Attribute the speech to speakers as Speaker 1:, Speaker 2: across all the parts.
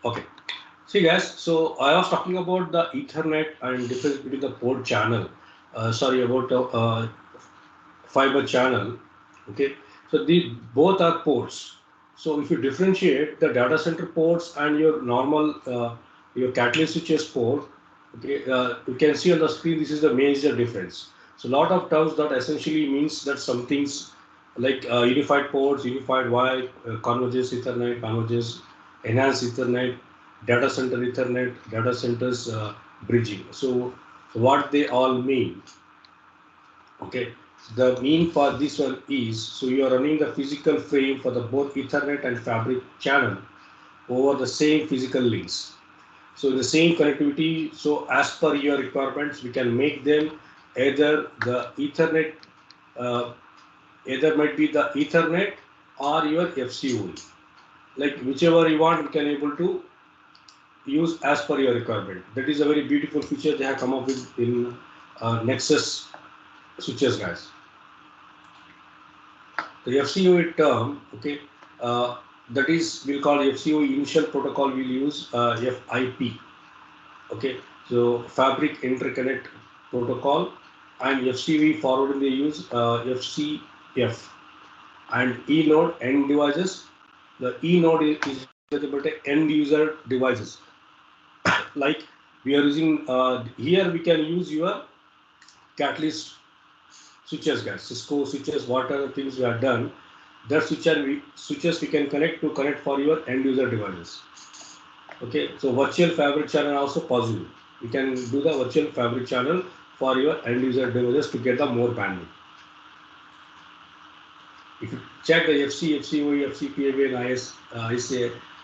Speaker 1: Okay. See guys, so I was talking about the Ethernet and difference between the port channel. Sorry about the fiber channel. Okay. So the both are ports. So if you differentiate the data center ports and your normal your catalyst switches port, okay, you can see on the screen this is the major difference. So lot of terms that essentially means that some things like unified ports, unified wire, convergence Ethernet, convergence enhanced Ethernet, data center Ethernet, data centers bridging. So what they all mean? Okay, the mean for this one is, so you are running the physical frame for the both Ethernet and fabric channel over the same physical links. So the same connectivity, so as per your requirements, we can make them either the Ethernet, uh, either might be the Ethernet or your FCOE. Like whichever you want, we can able to use as per your requirement. That is a very beautiful feature they have come up with in Nexus switches, guys. The FCOE term, okay, that is we'll call FCOE initial protocol. We'll use FIP, okay. So Fabric Interconnect Protocol, and FCV forwarding they use FCF, and E node end devices. The E node is nothing but end user devices. Like we are using here, we can use your catalyst switches, guys, Cisco switches, what are the things we have done. That switches we can connect for your end user devices. Okay, so virtual fabric channel also possible. You can do the virtual fabric channel for your end user devices to get the more bandwidth. If you check the FC, FCOE, FCPAB, and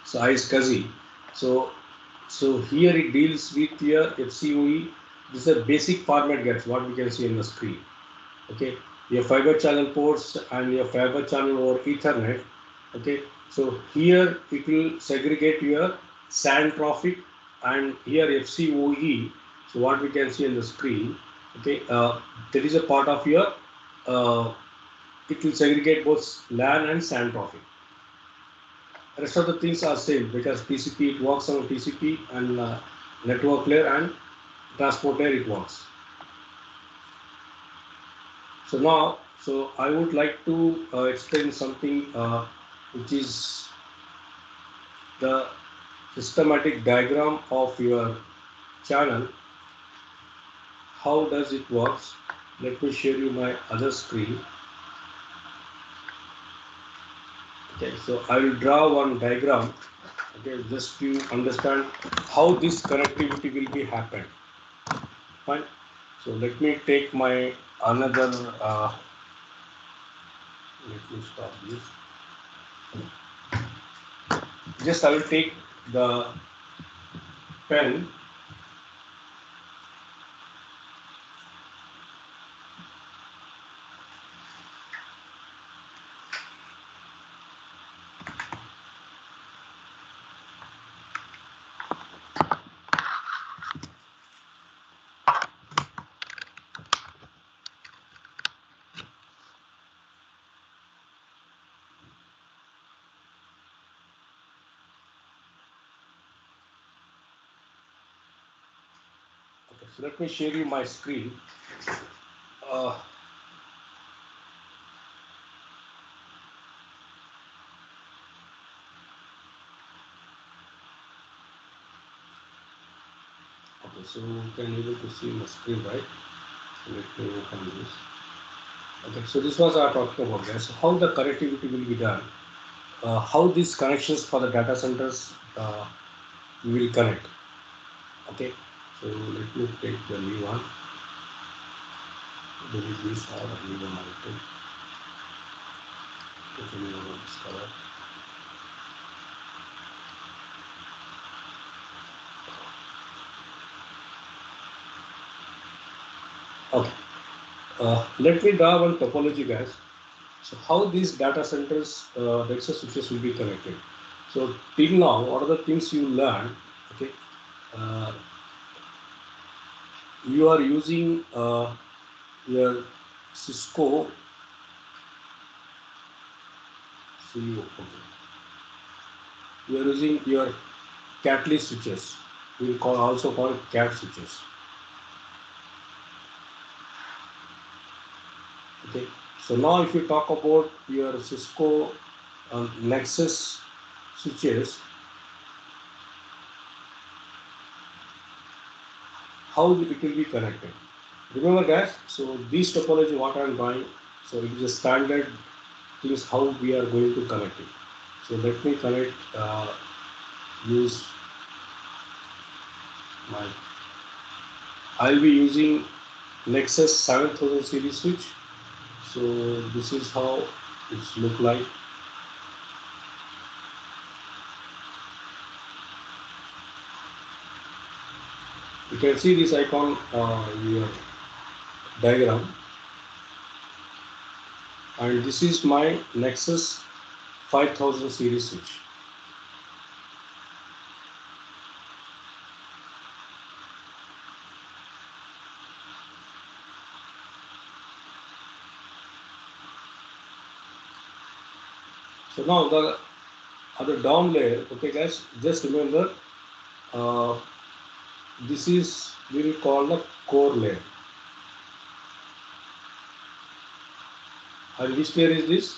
Speaker 1: ISCSI, so here it deals with your FCOE. This is a basic format, gets what we can see on the screen. Okay, your fiber channel ports and your fiber channel over Ethernet. Okay, so here it will segregate your SAN traffic, and here FCOE. So what we can see on the screen, okay, there is a part of your it will segregate both LAN and SAN traffic. The rest of the things are same because TCP, it works on TCP, and network layer and transport layer it works. So now, so I would like to explain something which is the systematic diagram of your channel. How does it works? Let me share you my other screen. Okay, so I will draw one diagram. Okay, just to understand how this connectivity will be happen. Fine. So let me take my another. Let me stop this. Just I will take the pen. Okay, so let me share you my screen. Uh, okay, so you can able to see my screen, right? So let me open this. Okay, so this was our talking about, guys. So how the connectivity will be done, how these connections for the data centers we will connect. Okay, so let me take the new one. Delete this or leave one item. Put a new one this color. Okay, let me draw one topology, guys. So how these data centers, Nexus switches will be connected. So till now, what are the things you learned? Okay, uh, you are using your Cisco CEO. Okay. You are using your catalyst switches. We will also call it cat switches. Okay. So now if you talk about your Cisco Nexus switches, how it will be connected. Remember guys, so this topology what I am drawing, so it is a standard things how we are going to connect it. So let me connect, use my, I'll be using Nexus 7000 series switch. So this is how it's look like. You can see this icon in your diagram, and this is my Nexus 5000 series switch. So now the other down layer, okay guys, just remember uh, this is, we will call the core layer. And which layer is this?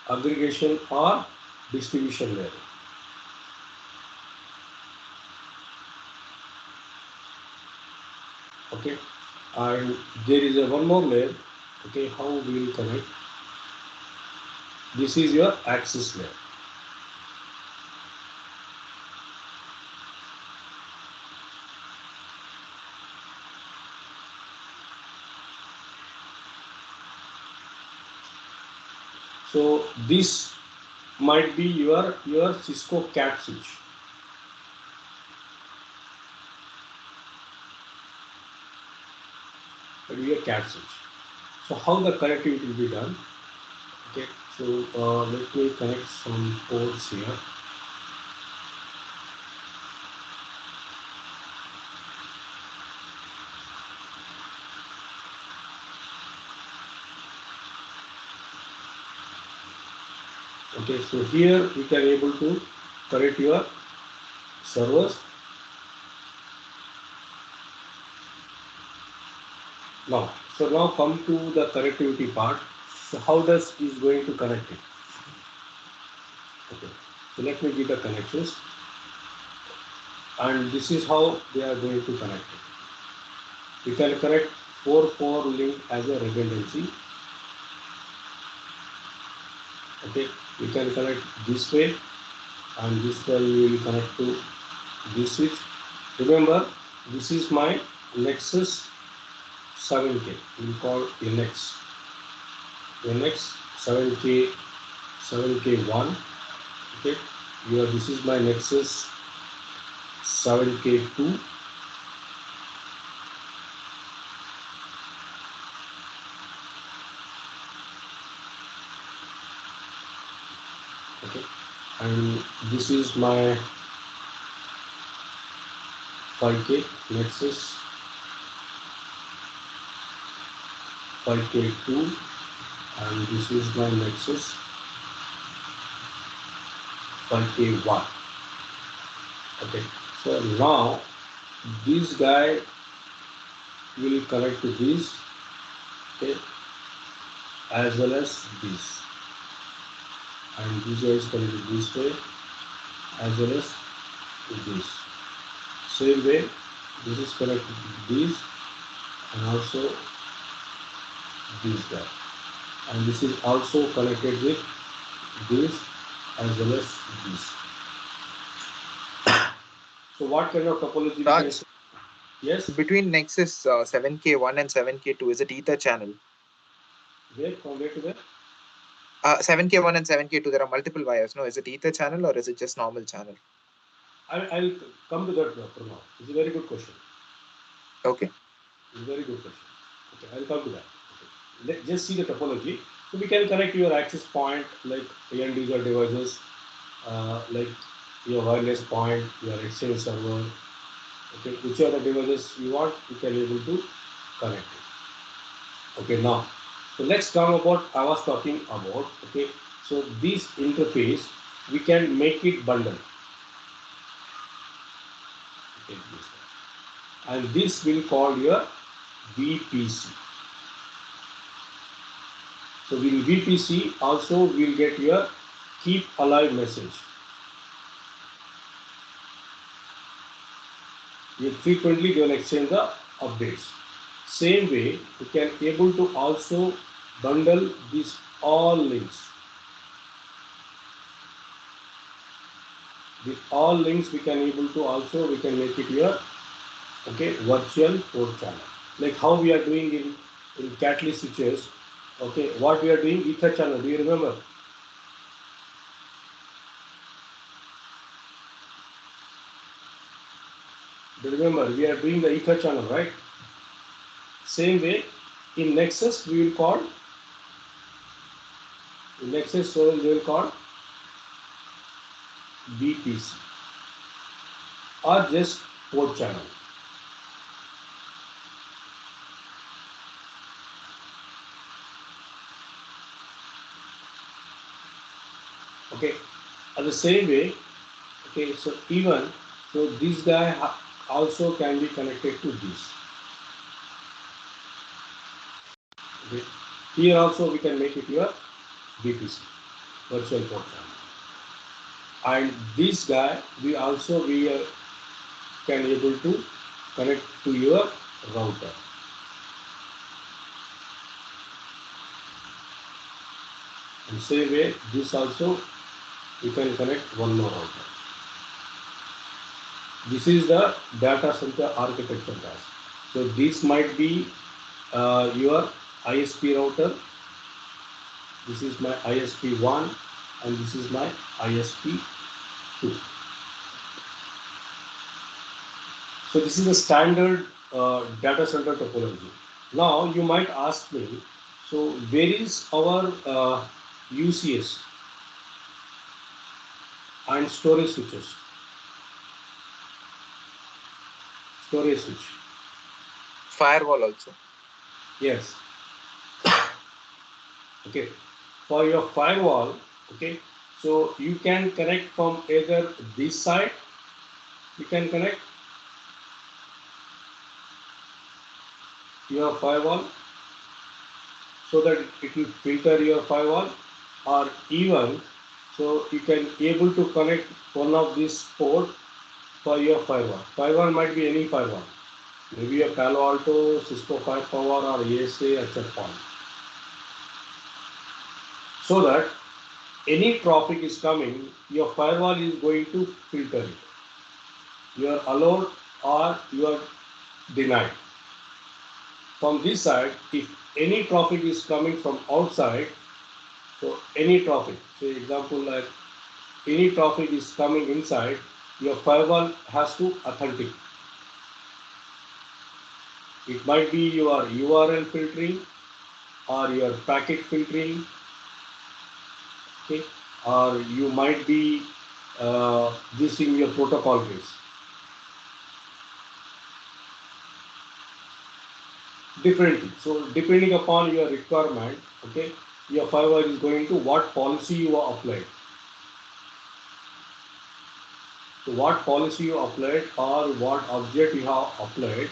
Speaker 1: Aggregation or distribution layer. Okay, and there is a one more layer. Okay, how we will connect? This is your access layer. So this might be your Cisco cat switch. It will be a cat switch. So how the connectivity will be done? Okay, so let me connect some ports here. Okay, so here you can able to connect your servers. Now, so now come to the connectivity part. So how does is going to connect it? Okay, so let me give the connections, and this is how they are going to connect it. You can connect 4-4 link as a redundancy. Okay, you can connect this way, and this way you will connect to this switch. Remember, this is my Nexus 7K. We call NX 7K 7K1. Okay, here this is my Nexus 7K2. Okay, and this is my 5K Nexus 5K2, and this is my Nexus 5K1. Okay, so now this guy will connect to this, okay, as well as this, and this guy is connected this way as well as this. Same way, this is connected to this and also this guy, and this is also connected with this as well as this. So what kind of topology we can say? Yes.
Speaker 2: Between Nexus 7K1 and 7K2, is it ether channel?
Speaker 1: Where, from where to where?
Speaker 2: 7K1 and 7K2, there are multiple wires. No, is it ether channel or is it just normal channel?
Speaker 1: I'll come to that for now. It's a very good question.
Speaker 2: Okay.
Speaker 1: It's a very good question. Okay, I'll come to that. Okay. Just see the topology. So we can connect your access point like end user devices, like your wireless point, your exchange server. Okay, whichever devices you want, you can able to connect it. Okay, now, so let's talk about, I was talking about, okay, so this interface, we can make it bundle. Okay, and this will call your VPC. So in VPC also we'll get your keep alive message. You frequently going to exchange the updates. Same way, you can able to also bundle these all links. With all links we can able to also, we can make it your, okay, virtual port channel. Like how we are doing in Catalyst switches. Okay, what we are doing, ether channel, do you remember? Do you remember we are doing the ether channel, right? Same way, in Nexus we will call, in Nexus storage we will call VPC or just port channel. Okay, and the same way, okay, so even, so this guy also can be connected to this. Okay, here also we can make it your VPC, virtual port channel. And this guy we also can able to connect to your router. And same way, this also you can connect one more router. This is the data center architecture, guys. So this might be your ISP router. This is my ISP1 and this is my ISP2. So this is a standard data center topology. Now you might ask me, so where is our UCS and storage switches? Storage switch.
Speaker 2: Firewall also.
Speaker 1: Yes. Okay. For your firewall, okay, so you can connect from either this side, you can connect your firewall so that it will filter your firewall, or even so you can able to connect one of these port for your firewall. Firewall might be any firewall, maybe a Palo Alto, Cisco Firepower, or ASA, a checkpoint. So that any traffic is coming, your firewall is going to filter it. You are allowed or you are denied. From this side, if any traffic is coming from outside, so any traffic, say example like any traffic is coming inside, your firewall has to authenticate. It might be your URL filtering or your packet filtering, okay, or you might be using your protocol base. Differently. So depending upon your requirement, okay, your firewall is going to what policy you are applied. So what policy you applied or what object you have applied,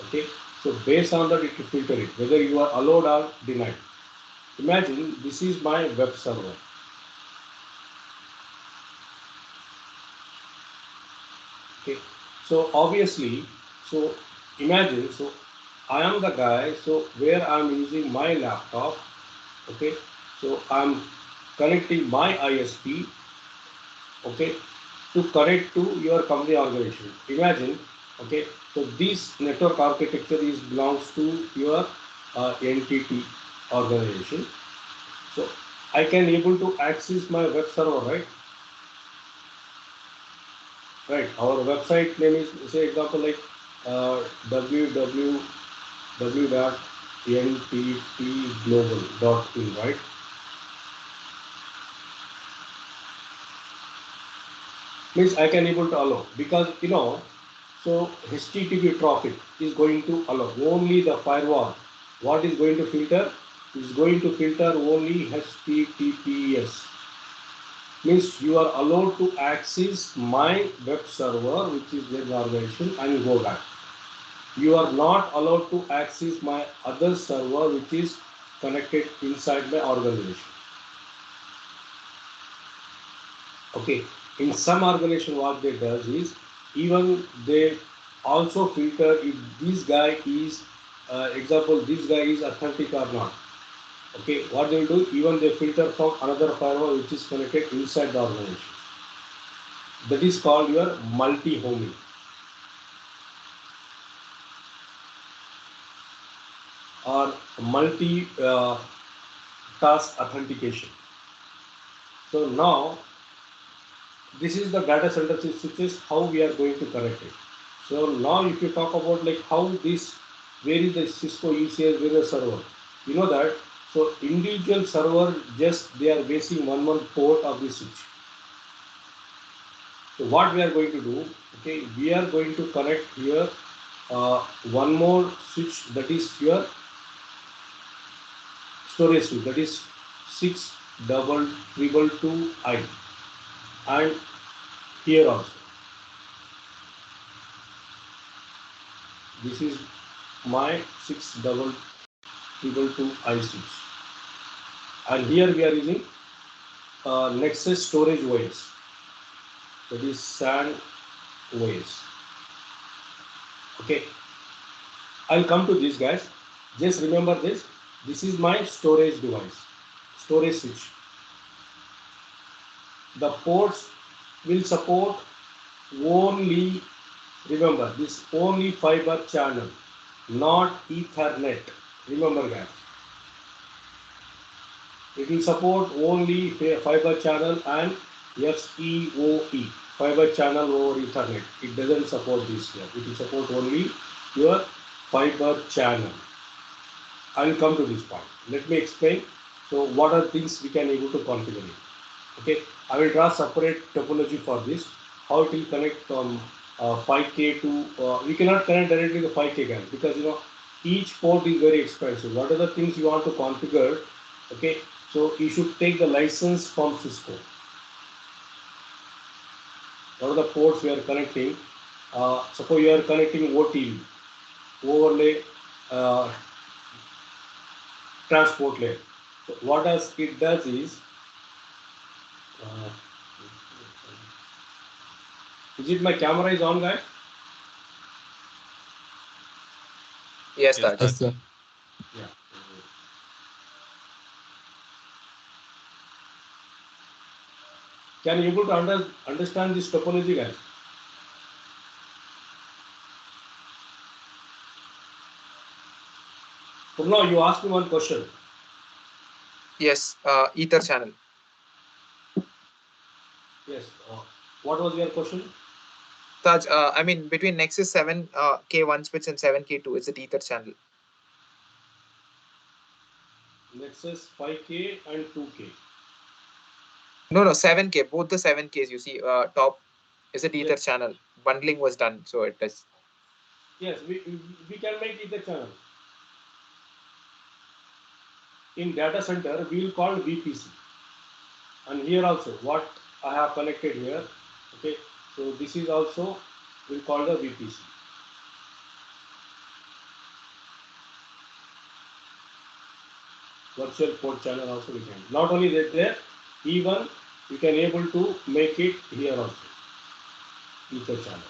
Speaker 1: okay. So based on that it will filter it, whether you are allowed or denied. Imagine this is my web server. Okay. So obviously, so imagine, so I am the guy, so where I am using my laptop, okay. So I am connecting my ISP, okay, to connect to your company organization. Imagine, okay, so this network architecture is belongs to your entity organization. So I can able to access my web server, right? Right. Our website name is, say example like www.nttglobal.in, right? Means I can able to allow, because you know, so HTTP traffic is going to allow only the firewall. What is going to filter? Is going to filter only HTTPS. Means you are allowed to access my web server, which is their organization, and go back. You are not allowed to access my other server, which is connected inside my organization. Okay. In some organization, what they does is even they also filter if this guy is, example, this guy is authentic or not. Okay, what they will do, even they filter from another firewall which is connected inside the organization. That is called your multi-homing or multi-task authentication. So now this is the data center switches, how we are going to connect it. So now if you talk about like how this, where is the Cisco ECS, where is the server, you know that. So individual server, just they are basing one port of the switch. So what we are going to do, okay, we are going to connect here one more switch, that is your storage switch, that is 62222I, and here also this is my 62222I switch, and here we are using Nexus storage OS, that is SAN OS. Okay, I'll come to this, guys. Just remember this. This is my storage device, storage switch. The ports will support only, remember this, only fiber channel, not Ethernet. Remember, guys. It will support only fiber channel and SEOE, fiber channel over Ethernet. It doesn't support this here. It will support only your fiber channel. I will come to this point. Let me explain. So what are things we can able to configure it? Okay, I will draw separate topology for this. How it will connect from 5K to, we cannot connect directly to 5K, guys, because you know each port is very expensive. What are the things you want to configure? Okay, so you should take the license from Cisco. What are the ports we are connecting? Suppose you are connecting OTL, overlay transport layer. So what does it does is, uh, is it my camera is on, guys?
Speaker 2: Yes,
Speaker 3: Yes,
Speaker 2: Taj.
Speaker 3: Taj.
Speaker 1: Yeah. Can you able to understand this topology, guys? Now you asked me one question.
Speaker 2: Yes, Ether channel.
Speaker 1: Yes. What was your question?
Speaker 2: Taj, I mean, between Nexus 7 K1 switch and 7K2, is it Ether channel?
Speaker 1: Nexus 5K and 2K.
Speaker 2: No, 7K, both the 7Ks you see top, is it Ether
Speaker 1: Yes.
Speaker 2: channel? Bundling was done, so it is.
Speaker 1: Yes, we can make it the channel. In data center, we will call VPC. And here also, what I have connected here, okay, so this is also, we'll call the VPC. Virtual port channel also we can. Not only that there, even you can able to make it here also, Ether channel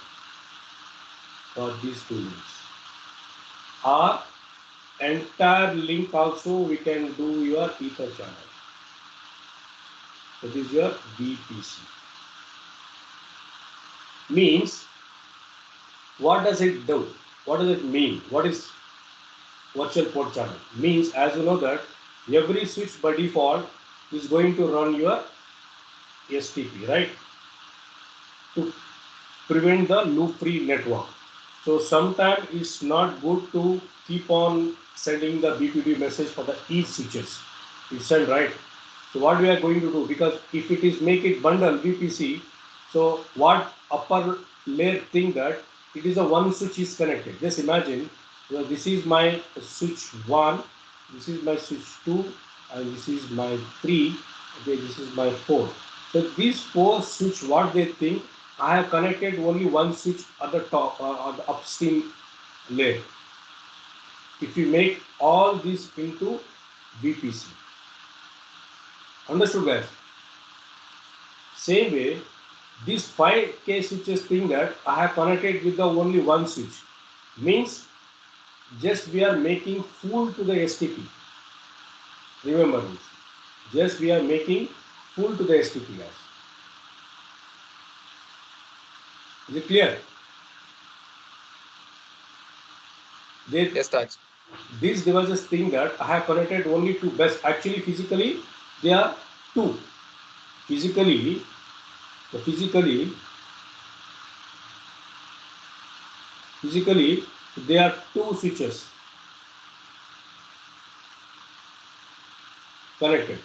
Speaker 1: for these two links. Or entire link also we can do your Ether channel. That is your VPC. Means, what does it do? What does it mean? What is virtual port channel? Means, as you know that every switch by default is going to run your STP, right? To prevent the loop-free network. So sometimes it's not good to keep on sending the BPD message for the each switches. You send, right. So what we are going to do, because if it is make it bundle VPC, so what upper layer think that it is a one switch is connected. Just imagine So this is my switch 1, this is my switch 2, and this is my 3. Okay, this is my 4. So these 4 switch, what they think, I have connected only one switch at the top, on the upstream layer. If you make all this into VPC. Understood, guys? Same way, these 5K switches think that I have connected with the only one switch. Means just we are making full to the STP. Remember this. Just we are making full to the STP, guys. Is it clear?
Speaker 2: Yes, Taj.
Speaker 1: These devices think that I have connected only two best. Actually, physically, they are two. Physically, physically, physically, they are two switches connected.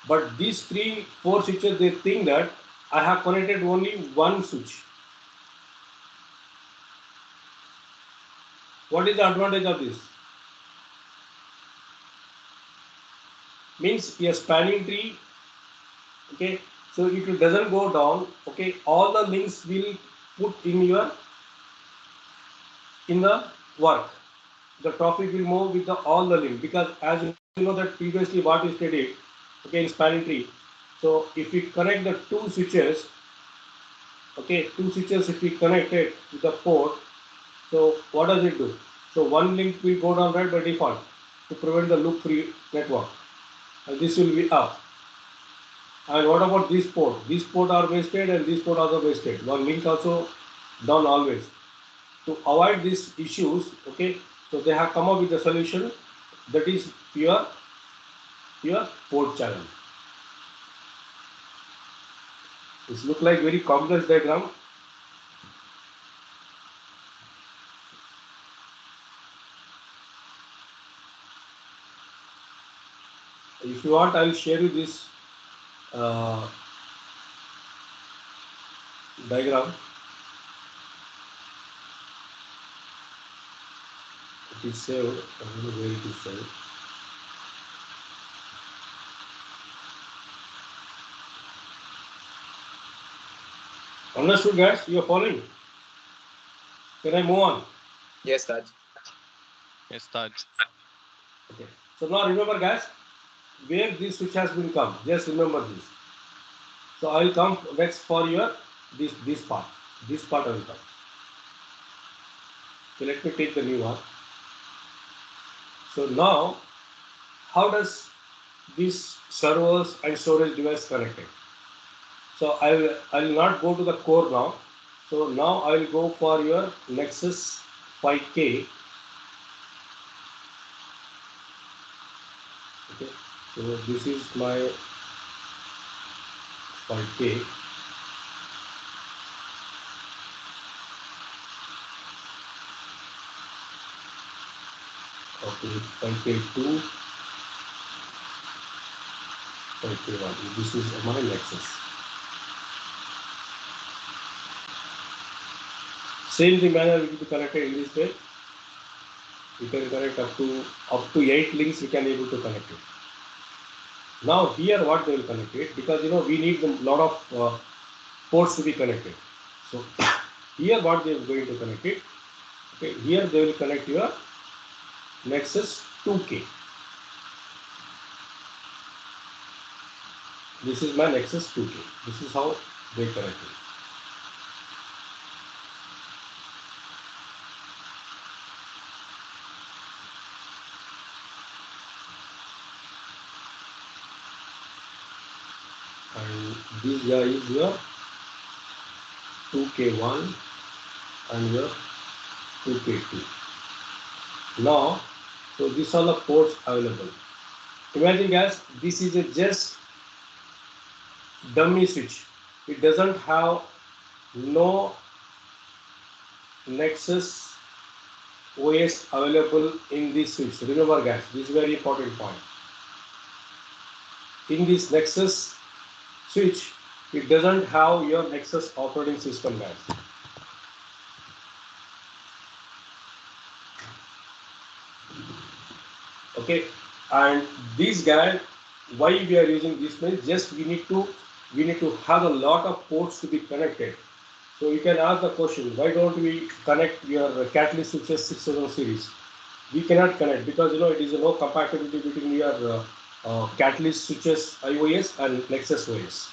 Speaker 1: But these 3, 4 switches, they think that I have connected only one switch. What is the advantage of this? Means a spanning tree, okay, so it doesn't go down, okay, all the links will put in the work. The traffic will move with all the link, because as you know that previously what we studied, okay, in spanning tree. So if we connect the two switches, okay, two switches if we connect it with the port, so what does it do? So one link will go down right by default to prevent the loop free network, and this will be up. And what about this port? These port are wasted and this port also wasted. One link also down always. To avoid these issues, okay, so they have come up with a solution that is your port channel. This look like very complex diagram. If you want, I will share you this uh, diagram. It is saved. I don't know where it is saved. Understood, guys? You are following? Can I move on?
Speaker 2: Yes, Taj.
Speaker 3: Yes, Taj.
Speaker 1: Okay. So now remember, guys, where this switch has been come. Just remember this. So I will come next for your this part. This part I will come. So let me take the new one. So now, how does this servers and storage device connected? So I will not go to the core now. So now I will go for your Nexus 5K. Okay. So this is my 5K. Okay, 5K2, 5K1. This is my Nexus. Same the manner will be connected in this way. You can connect up to 8 links. We can able to connect it. Now here what they will connect it, because we need a lot of ports to be connected. So here what they are going to connect it. Okay, here they will connect your Nexus 2K. This is my Nexus 2K. This is how they connect it. And this guy is your 2K1 and your 2K2. Now, so these are the ports available. Imagine, guys, this is a just dummy switch. It doesn't have no Nexus OS available in this switch. Remember, guys, this is very important point. In this Nexus switch, it doesn't have your Nexus operating system, guys. Okay, and this guy, why we are using this means just we need to have a lot of ports to be connected. So you can ask the question, why don't we connect your catalyst switches 6000 series? We cannot connect because it is no compatibility between your catalyst switches iOS and Nexus OS.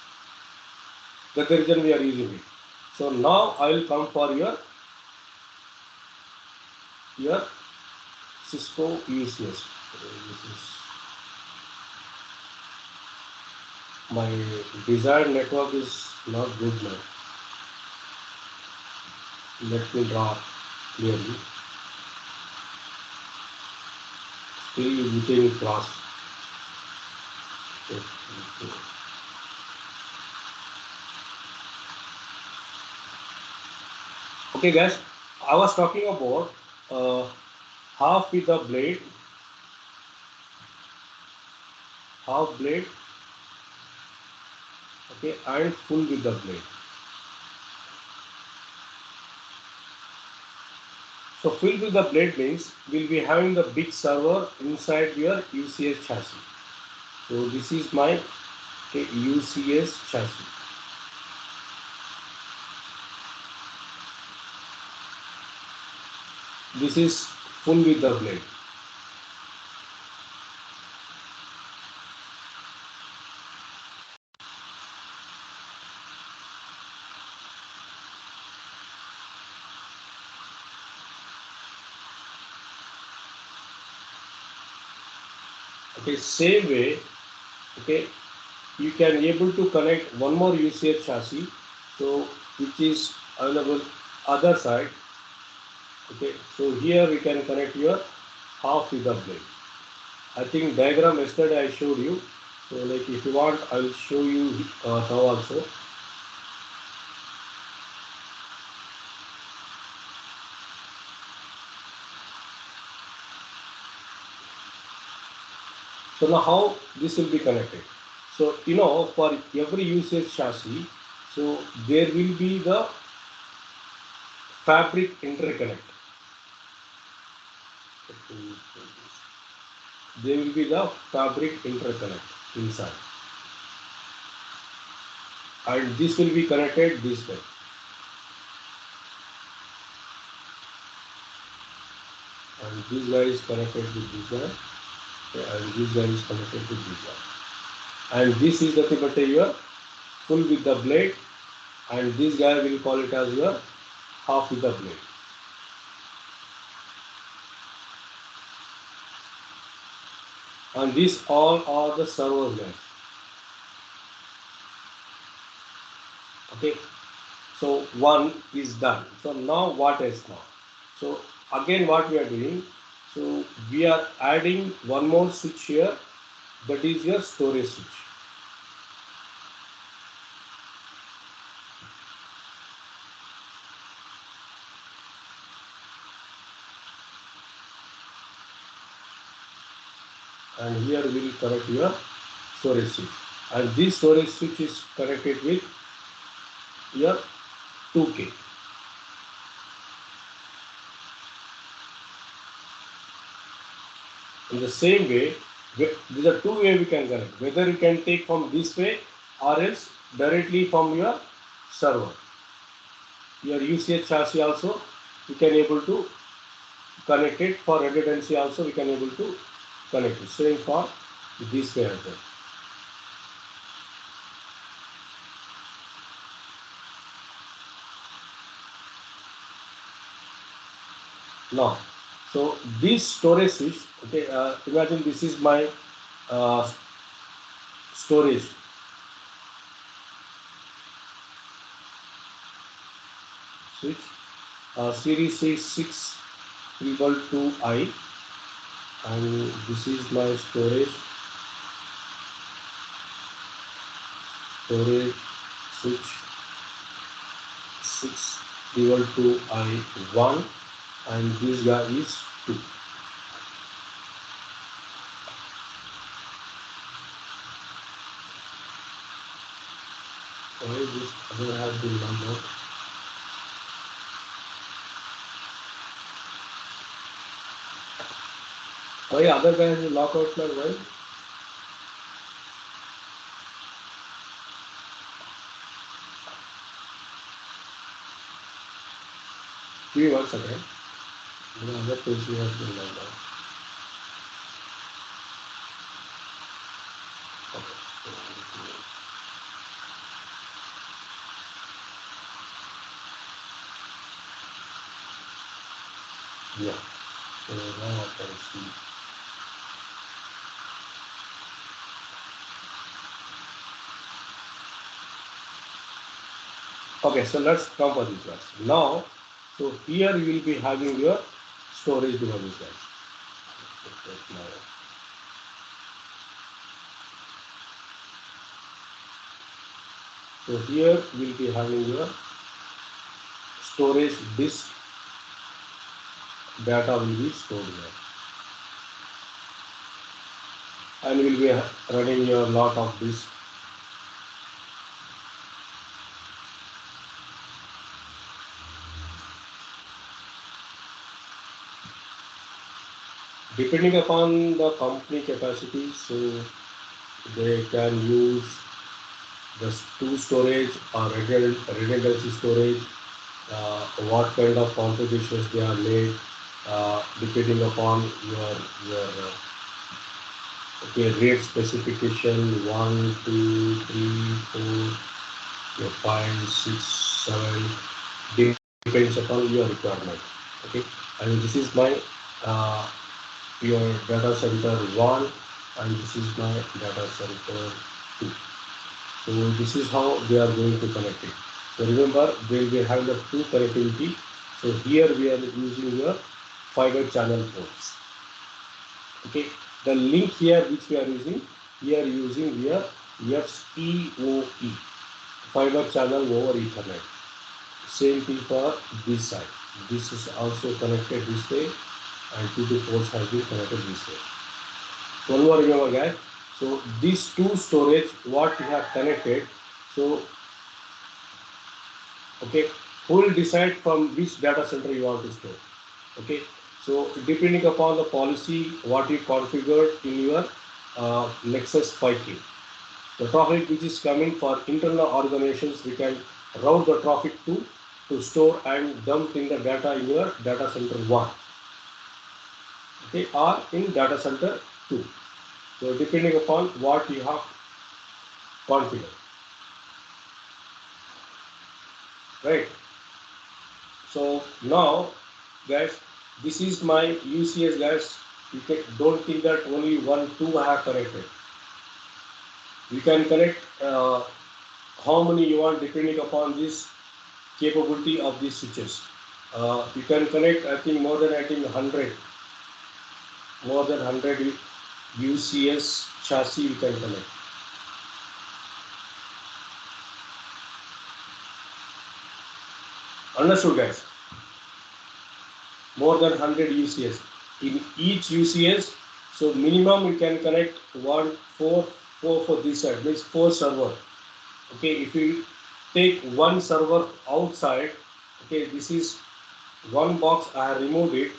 Speaker 1: That's the reason we are using it. So now I will come for your Cisco UCS. This is my desired network is not good now. Let me draw clearly. Still within class. Okay, guys, I was talking about half with the blade, half blade, okay, and full with the blade. So full with the blade means we'll be having the big server inside your UCS chassis. So this is my UCS chassis. This is full with the blade. Okay, same way, okay, you can able to connect one more UCS chassis, so which is available other side. Okay, so here we can connect your half with the blade. I think diagram yesterday I showed you. So like if you want, I will show you now also. So now how this will be connected. So for every usage chassis, so there will be the fabric interconnect. There will be the fabric interconnect inside. And this will be connected this way. And this guy is connected with this guy. And this guy is connected with this guy. And this is nothing but your full with the blade. And this guy will call it as your half with the blade. And these all are the servers guys. Okay, so one is done. So now what is now? So again what we are doing, so we are adding one more switch here, that is your storage switch. And here we will connect your storage switch. And this storage switch is connected with your 2K. In the same way, these are two ways we can connect. Whether you can take from this way or else directly from your server. Your UCH chassis also we can able to connect it. For redundancy also we can able to connect it. Same for this way as well. Now, so this storage switch, okay, imagine this is my uh, storage. Switch series is 6222I, and this is my storage switch 6222I1, and this guy is 2. Why this other has been numbered? Why other guys will lock out like why? Give me 1 second. The other page has been locked out. Okay. Yeah. So now I can see. Okay, so let's come for this guys. Now, so here you will be having your storage devices guys. So here you will be having your storage disk data will be stored here. And you will be running your lot of disk. Depending upon the company capacity, so they can use the two storage or redundancy storage, what kind of configurations they are made, depending upon your okay, rate specification 1, 2, 3, 4, your 5, 6, 7 depends upon your requirement. Okay, and this is my your data center 1 and this is my data center 2. So this is how they are going to connect it. So remember, they will be having the two connectivity. So here we are using your fiber channel ports. Okay, the link here which we are using here FEOE, fiber channel over Ethernet. Same thing for this side. This is also connected this way, and two to ports have been connected this way. One more remember guys. So these two storage what we have connected. So okay, who will decide from which data center you want to store? Okay, so depending upon the policy what you configured in your Nexus 5K, the traffic which is coming for internal organizations, we can route the traffic to store and dump in the data in your data center 1, okay, or in data center 2. So depending upon what you have configured, right? So now, guys, this is my UCS, guys. You don't think that only 1, 2 I have connected. You can connect how many you want depending upon this capability of these switches. You can connect, I think, more than 100, more than 100 UCS chassis you can connect. Understood, guys? More than 100 UCS. In each UCS, so minimum you can connect 4 for this side, means 4 server. Okay, if you take one server outside, okay, this is one box, I have removed it.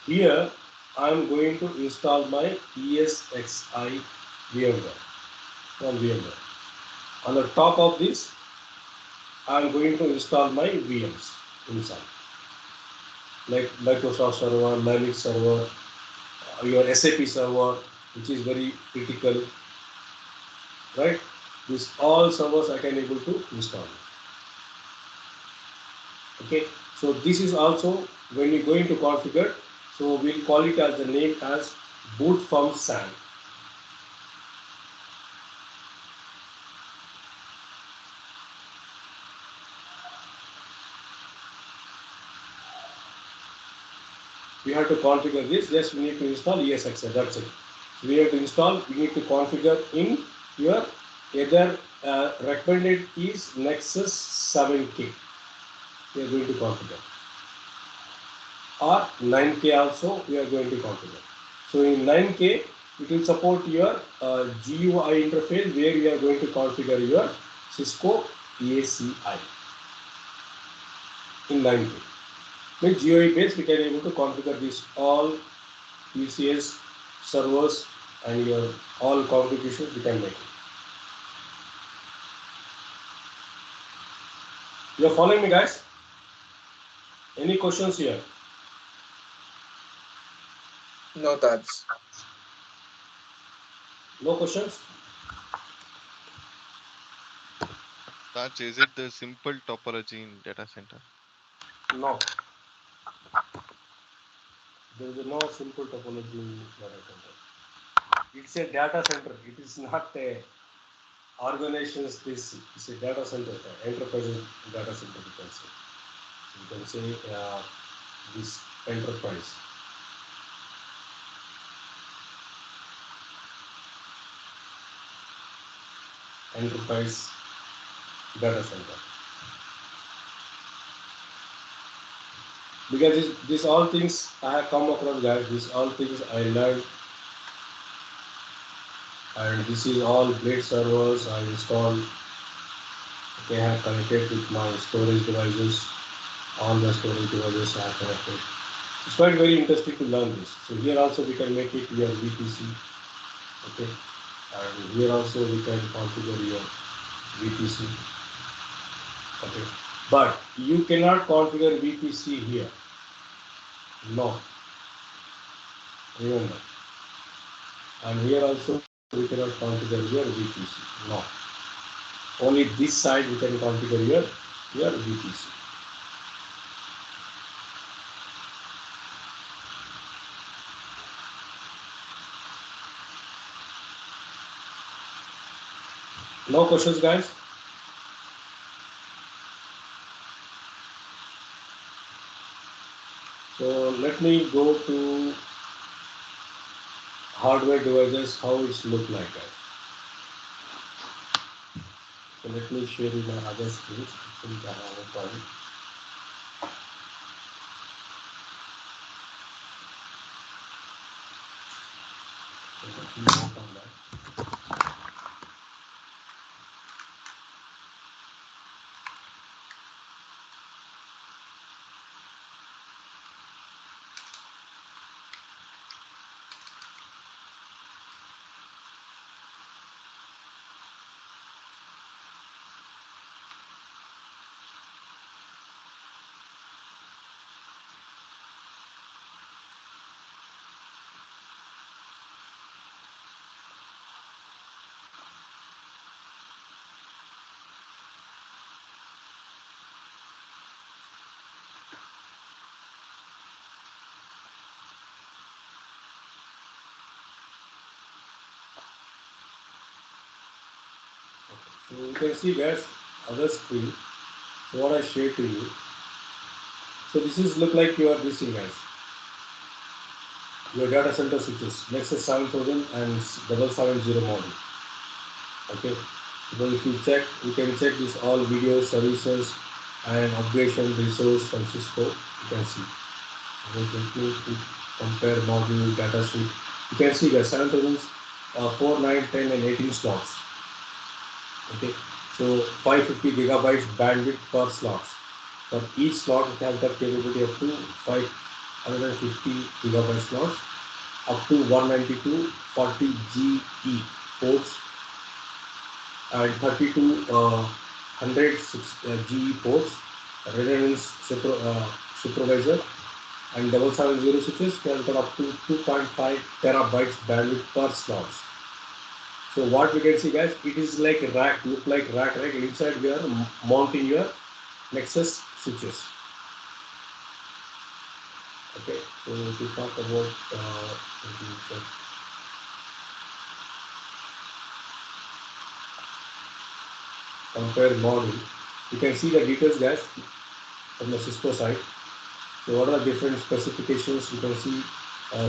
Speaker 1: Here I am going to install my ESXi VMware from VMware. On the top of this, I am going to install my VMs inside, like Microsoft server, Linux server, your SAP server, which is very critical, right? These all servers I can able to install. Okay, so this is also when you're going to configure, so we'll call it as the name as boot from SAN. We have to configure this. Yes, we need to install ESXi. That's it. We have to install. We need to configure in your either recommended is Nexus 7K. We are going to configure, or 9K also we are going to configure. So in 9K, it will support your GUI interface where we are going to configure your CISCO ACI in 9K. With GUI base, we can able to configure this all UCS servers and your all configurations we can make it. You're following me, guys? Any questions here?
Speaker 2: No, that's
Speaker 1: No questions?
Speaker 3: Raj, is it the simple topology in data center?
Speaker 1: No. There is no simple topology in data center. It's a data center. It is not a organization's this. It's a data center, enterprise data center. You can say. You can say this enterprise. Enterprise data center. Because this all things I have come across, guys. These all things I learned, and this is all blade servers I installed. They have connected with my storage devices. All the storage devices are connected. It's quite very interesting to learn this. So here also we can make it via VPC. Okay, and here also we can configure your VPC. Okay, but you cannot configure VPC here. No, remember. And here also we cannot configure your VPC. No. Only this side we can configure your VPC. No questions, guys? So let me go to hardware devices, how it's look like, guys. So let me share you my other screens. I think I have a problem. So let me open that. So you can see, guys, other screen. So what I shared to you. So this is look like your this thing, guys. Your data center switches, Nexus 7000 and 770 model. Okay. So if you check, you can check this all video services and upgradation resource from Cisco. You can see. Let me compare module data sheet. You can see the 7000 4, 9, 10 and 18 slots. Okay. So 550 gigabytes bandwidth per slot. For each slot, it has the capability of 550 gigabyte slots up to 192 40 GE ports and 32 100 GE ports, redundant supervisor, and 770 switches can get up to 2.5 terabytes bandwidth per slots. So what we can see, guys, it is like a rack, look like rack, right? Inside we are mounting your Nexus switches. Okay, so if we talk about compare model, you can see the details, guys, from the Cisco side. So what are the different specifications? You can see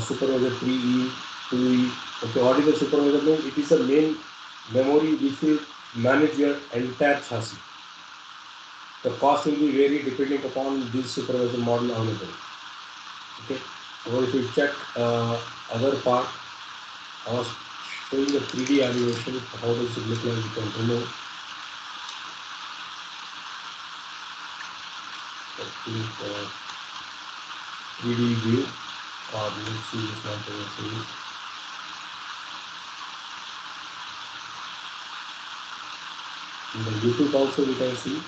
Speaker 1: supervisor 3E, 2E. Okay, what is the supervisor mean? It is a main memory which will manage your entire chassis. The cost will be vary depending upon this supervisor model available. Okay, so if you check other part, I was showing the 3D animation. How does it look like? You can remove. I think 3D view, or let's see this one. In the YouTube also we can see.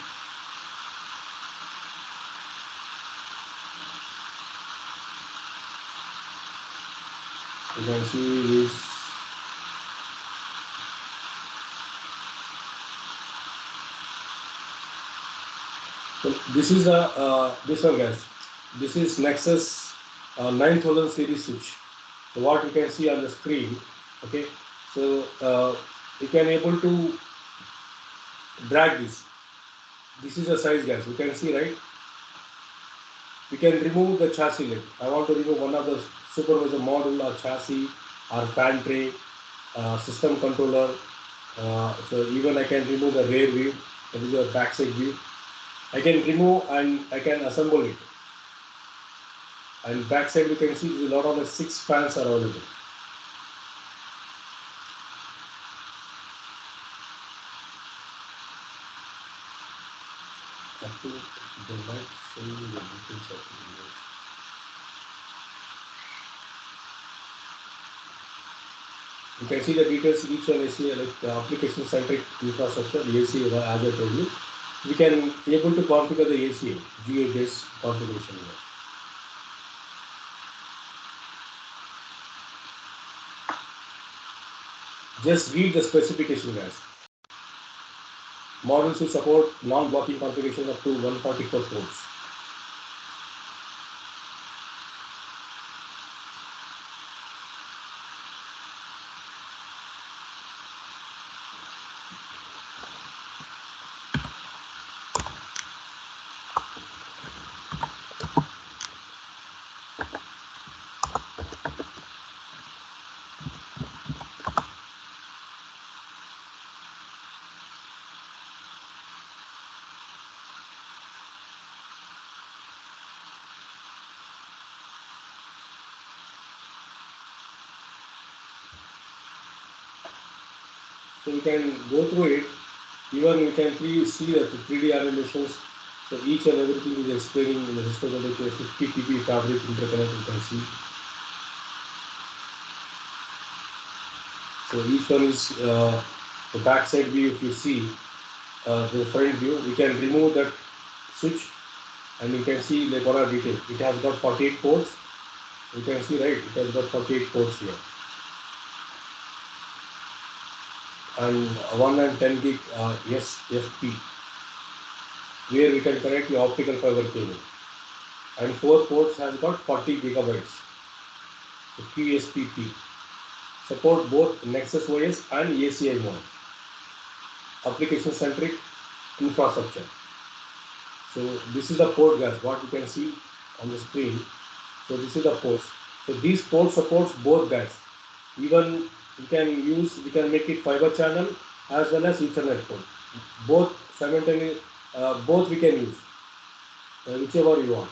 Speaker 1: You can see this. So this is this one, guys. This is Nexus 9000 series switch. So what you can see on the screen, okay. So you can able to drag this. This is the size, guys. You can see, right? We can remove the chassis leg. I want to remove one of the supervisor module or chassis or fan tray, system controller. So even I can remove the rear view. That is the backside view. I can remove and I can assemble it. And backside you can see a lot of the 6 fans are available. I think they might show you the details of the image. You can see the details each one is here, like the application centric infrastructure, the ACA as I told you. We can able to configure the ACA, GA based configuration here. Just read the specification, guys. Models will support non-blocking configuration up to 144 ports. So we can go through it. Even we can see the 3D animations. So each and everything is explaining in the histogram 50 TP fabric interconnect you can see. So each one is the backside view. If you see the front view, we can remove that switch and you can see like one detail. It has got 48 ports. You can see, right, it has got 48 ports here. And 1 and 10 gig SFP, where we can connect the optical fiber cable. And 4 ports has got 40 gigabytes. So QSPP. Support both Nexus OS and ACI mode. Application centric infrastructure. So this is the port, guys, what you can see on the screen. So this is the ports. So these ports supports both, guys. Even we can make it fiber channel as well as Ethernet port. Both simultaneously, both we can use, whichever you want.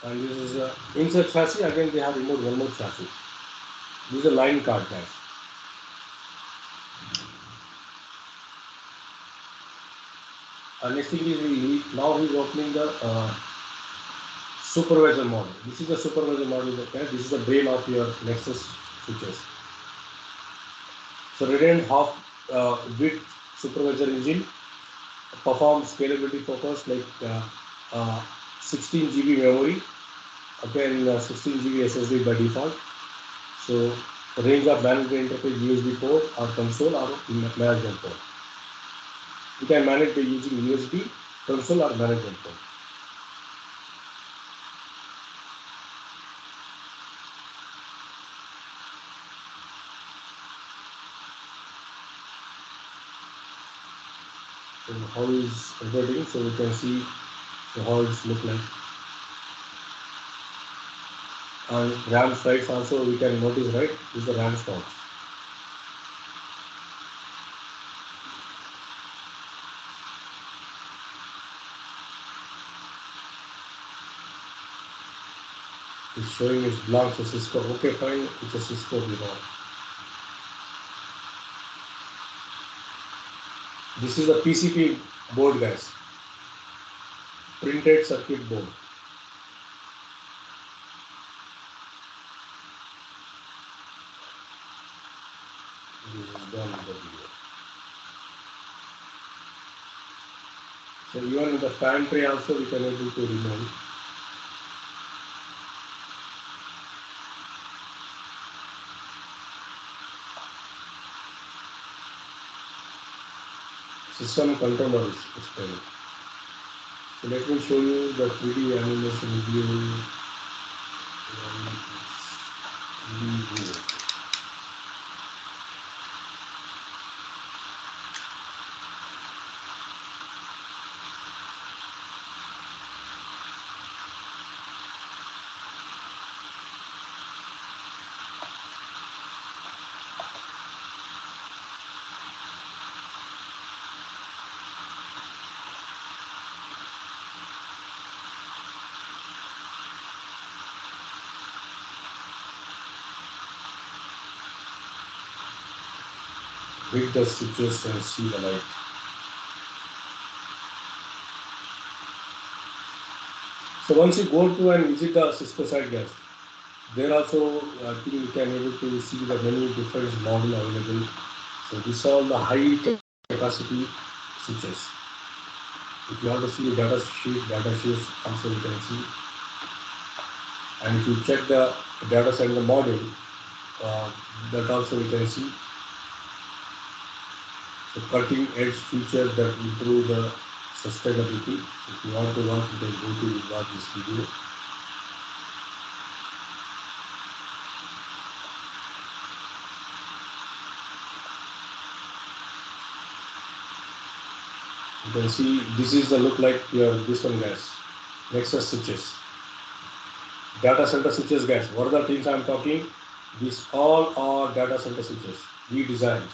Speaker 1: And this is a insert chassis. Again, they have removed one more chassis. This is a line card, guys. Next thing is now he's opening the supervisor model. This is the supervisor model. Okay? This is the brain of your Nexus switches. So redundant half bit supervisor engine performs scalability focus like 16 GB memory. Okay, and 16 GB SSD by default. So the range of management interface USB port or console or management port. You can manage by using USB, console or management port. So how is operating? So we can see how it's look like. And RAM slides also we can notice, right? This is the RAM slots. It's showing it belongs to Cisco. Okay, fine. It's a Cisco device. This is the PCP board, guys. printed circuit board. This is done with the video. So even in the fan tray also we can able to remove. System controller is present. So let me show you the 3D animation view. Hit the switches and see the light. So once you go to and visit the CISCO site, guys, there also I think you can able to see the many different model available. So these are all the high capacity switches. If you want to see data sheets also you can see. And if you check the data center model, that also you can see. So cutting edge features that improve the sustainability. If you want to watch, you can go to watch this video. You can see this is the look like your this one, guys. Nexus switches. Data center switches, guys. What are the things I'm talking? These all are data center switches. We designed.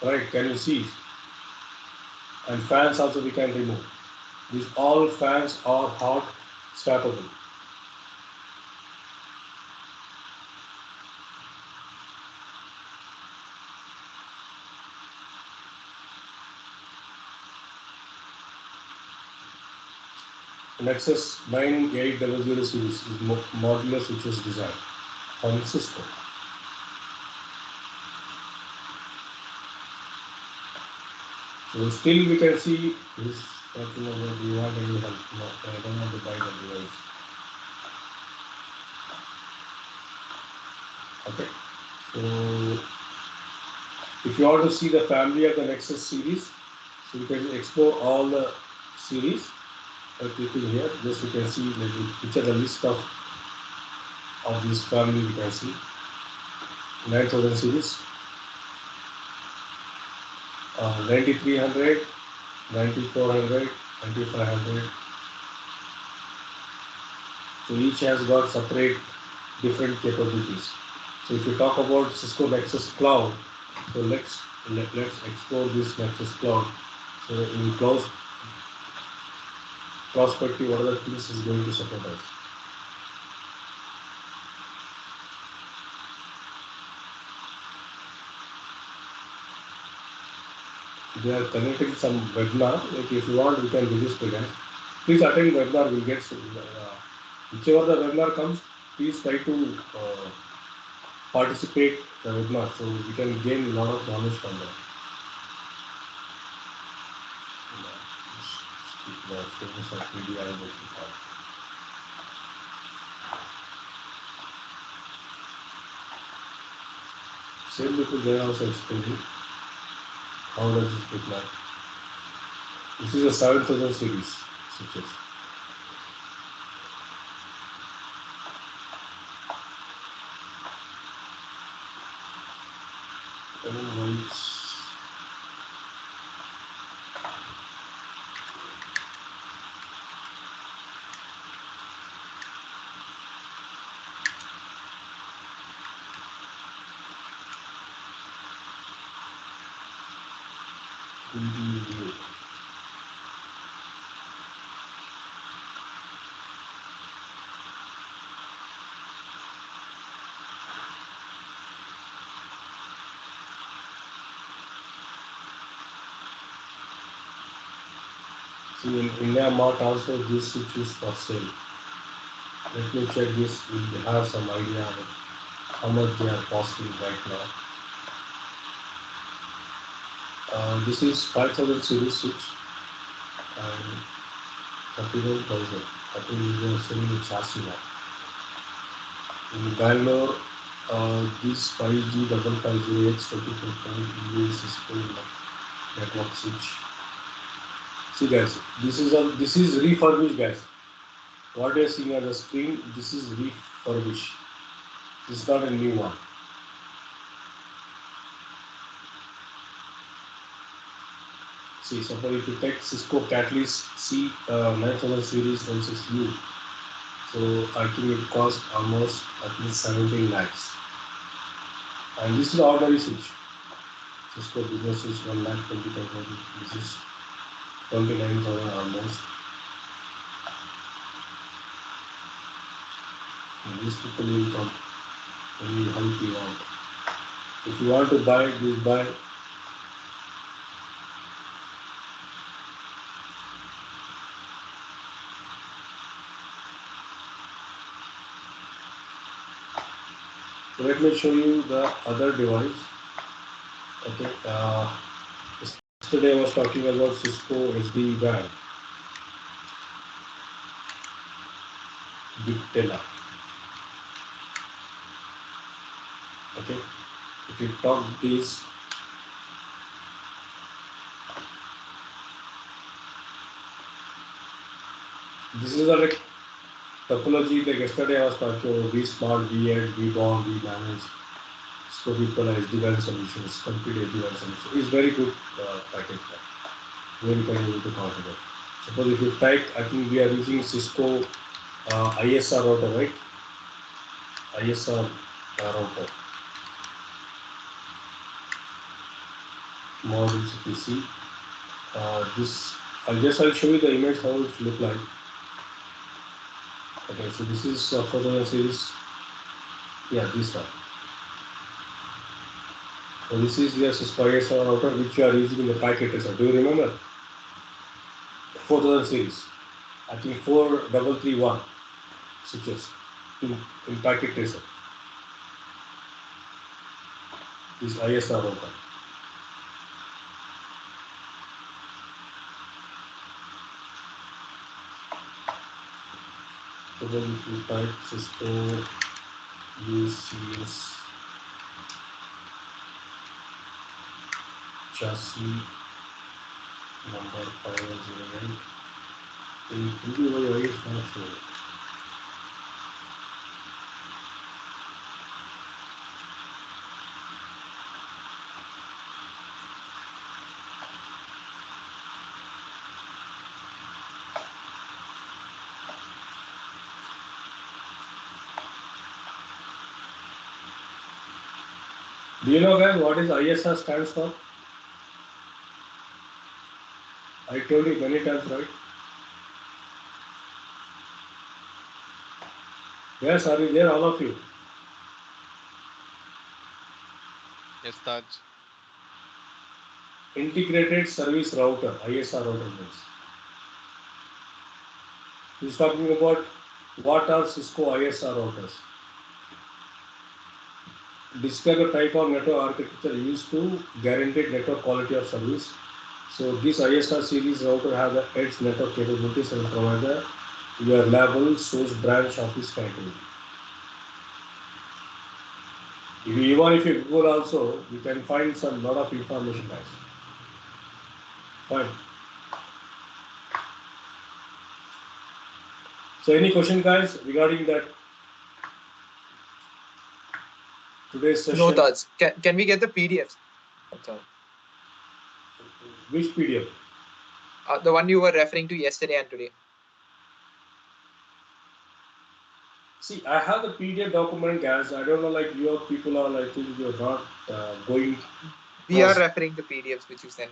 Speaker 1: Right? Can you see? And fans also we can remove. These all fans are hot swappable. Nexus 9800 series is modular switches design from CISCO. So still we can see this talking about do you want any help? No, I don't want to buy the device. Okay. So if you want to see the family of the Nexus series, so you can explore all the series by clicking here. Just you can see which are the list of this family you can see. 9000 series, 9300, 9400, 9500. So each has got separate different capabilities. So if you talk about Cisco Nexus Cloud, so let's explore this Nexus Cloud. So in cloud perspective, what are the things is going to support us? They are connecting some webinar. Like if you want, we can register them. Please attend webinar. We'll get whichever the webinar comes. Please try to participate the webinar so we can gain a lot of knowledge from that. The status of media animation part. Same people there also explaining how does it look like. This is a 7000 series switches. See, in India Mart also this switch is for sale. Let me check this. We have some idea of how much they are costing right now. This is 5000 series switch and 31,000. I think we are selling a chassis now. In Bangalore, this 5G 550X 24 CISCO network switch. See guys, this is refurbished guys. What you are seeing on the screen, this is refurbished. This is not a new one. See, suppose if you take Cisco Catalyst C9000 series 16U, so I think it costs almost at least 17 lakhs. And this is ordinary switch. Cisco business switch 1,20,000. This is 29,000 almost. And these people will come and will help you out. If you want to buy, please buy. So let me show you the other device. Okay. Yesterday I was talking about Cisco SD WAN. Big Okay. If you talk this, this is a topology like yesterday I was talking about vSmart, V8, vBond, vManage, Cisco people SD-WAN solutions, complete SD-WAN solution. It's very good package. Very kind of to talk about. Suppose if you type, I think we are using Cisco ISR router, right? ISR router. Models PC. I'll show you the image how it look like. Okay, so this is for the series. Yeah, this one. So this is your Cisco ISR router which you are using in the packet tracer. Do you remember? 4000 series. I think 4331 switches in packet tracer. This ISR router. So then if you type Cisco UCS chassis number 508, then it will be very functional. Do you know guys what is ISR stands for? I told you many times, right? Yes, are you there, all of you?
Speaker 3: Yes, Taj.
Speaker 1: Integrated Service Router, ISR router means. He's talking about what are Cisco ISR routers. Describe a type of network architecture used to guaranteed network quality of service. So this ISR series router has the edge network capabilities and provide your reliable source branch office connectivity. Even if you Google also, you can find some lot of information guys. Fine. So any question guys regarding that today's session?
Speaker 2: No thoughts. Can we get the PDFs? That's all.
Speaker 1: Which PDF?
Speaker 2: The one you were referring to yesterday and today.
Speaker 1: See, I have the PDF document, guys. I don't know, like your people are, I think you're not going.
Speaker 2: We are referring to PDFs which you sent.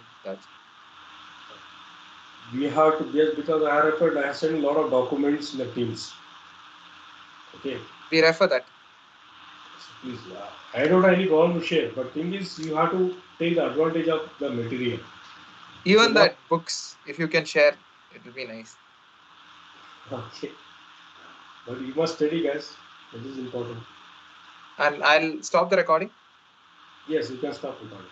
Speaker 1: We have to, yes, because I have sent a lot of documents in the Teams. Okay.
Speaker 2: We refer that.
Speaker 1: So please, I don't have any problem to share, but thing is, you have to take the advantage of the material.
Speaker 2: Even that books, if you can share, It will be nice.
Speaker 1: Okay. But you must study, guys. That is important.
Speaker 2: And I'll stop the recording.
Speaker 1: Yes, you can stop recording.